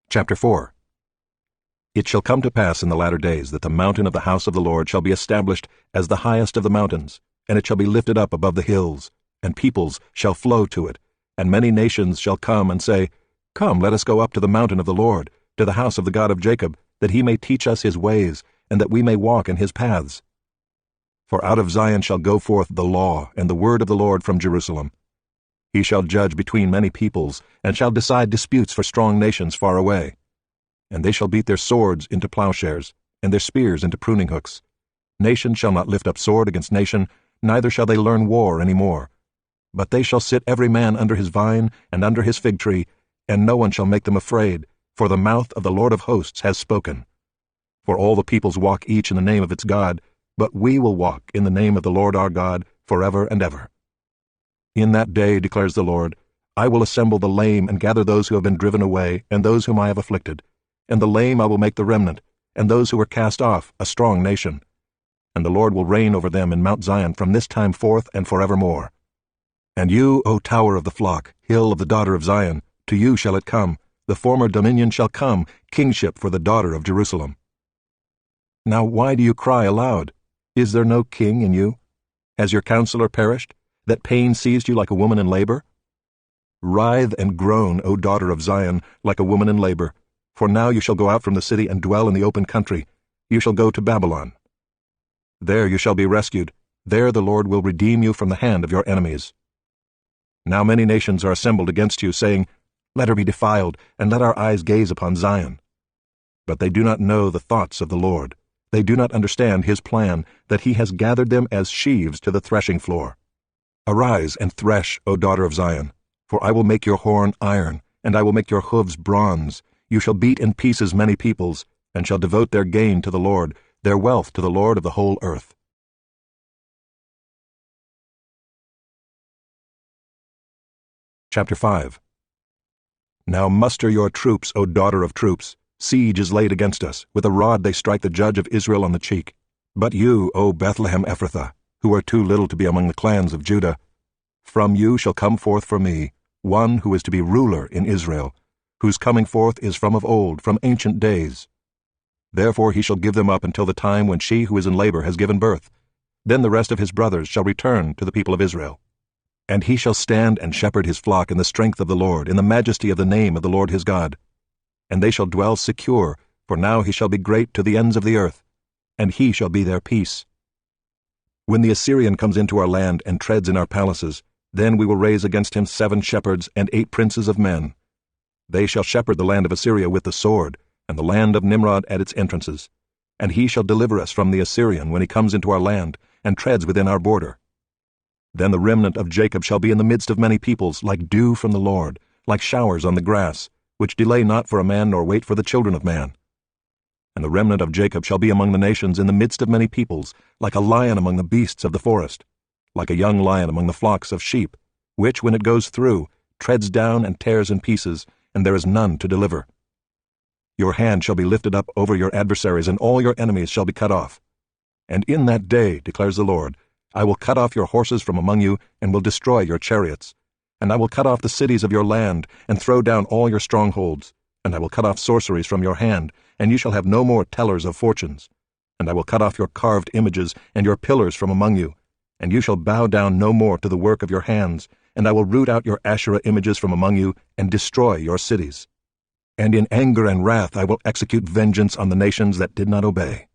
Chapter 4. It shall come to pass in the latter days that the mountain of the house of the Lord shall be established as the highest of the mountains, and it shall be lifted up above the hills, and peoples shall flow to it, and many nations shall come and say, Come, let us go up to the mountain of the Lord, to the house of the God of Jacob, that he may teach us his ways, and that we may walk in his paths. For out of Zion shall go forth the law and the word of the Lord from Jerusalem. He shall judge between many peoples, and shall decide disputes for strong nations far away. And they shall beat their swords into plowshares, and their spears into pruning hooks. Nation shall not lift up sword against nation, neither shall they learn war any more. But they shall sit every man under his vine and under his fig tree, and no one shall make them afraid, for the mouth of the Lord of hosts has spoken. For all the peoples walk each in the name of its God, but we will walk in the name of the Lord our God forever and ever. In that day, declares the Lord, I will assemble the lame and gather those who have been driven away, and those whom I have afflicted. And the lame I will make the remnant, and those who were cast off a strong nation. And the Lord will reign over them in Mount Zion from this time forth and forevermore. And you, O tower of the flock, hill of the daughter of Zion, to you shall it come, the former dominion shall come, kingship for the daughter of Jerusalem. Now why do you cry aloud? Is there no king in you? Has your counselor perished, that pain seized you like a woman in labor? Writhe and groan, O daughter of Zion, like a woman in labor. For now you shall go out from the city and dwell in the open country. You shall go to Babylon. There you shall be rescued. There the Lord will redeem you from the hand of your enemies. Now many nations are assembled against you, saying, Let her be defiled, and let our eyes gaze upon Zion. But they do not know the thoughts of the Lord. They do not understand his plan, that he has gathered them as sheaves to the threshing floor. Arise and thresh, O daughter of Zion, for I will make your horn iron, and I will make your hooves bronze. You shall beat in pieces many peoples, and shall devote their gain to the Lord, their wealth to the Lord of the whole earth. Chapter 5. Now muster your troops, O daughter of troops. Siege is laid against us. With a rod they strike the judge of Israel on the cheek. But you, O Bethlehem Ephrathah, who are too little to be among the clans of Judah, from you shall come forth for me one who is to be ruler in Israel, whose coming forth is from of old, from ancient days. Therefore he shall give them up until the time when she who is in labor has given birth. Then the rest of his brothers shall return to the people of Israel. And he shall stand and shepherd his flock in the strength of the Lord, in the majesty of the name of the Lord his God. And they shall dwell secure, for now he shall be great to the ends of the earth, and he shall be their peace. When the Assyrian comes into our land and treads in our palaces, then we will raise against him 7 shepherds and 8 princes of men. They shall shepherd the land of Assyria with the sword, and the land of Nimrod at its entrances. And he shall deliver us from the Assyrian when he comes into our land, and treads within our border. Then the remnant of Jacob shall be in the midst of many peoples, like dew from the Lord, like showers on the grass, which delay not for a man nor wait for the children of man. And the remnant of Jacob shall be among the nations in the midst of many peoples, like a lion among the beasts of the forest, like a young lion among the flocks of sheep, which, when it goes through, treads down and tears in pieces, and there is none to deliver. Your hand shall be lifted up over your adversaries, and all your enemies shall be cut off. And in that day, declares the Lord, I will cut off your horses from among you, and will destroy your chariots. And I will cut off the cities of your land, and throw down all your strongholds. And I will cut off sorceries from your hand, and you shall have no more tellers of fortunes. And I will cut off your carved images and your pillars from among you, and you shall bow down no more to the work of your hands, and I will root out your Asherah images from among you, and destroy your cities. And in anger and wrath I will execute vengeance on the nations that did not obey.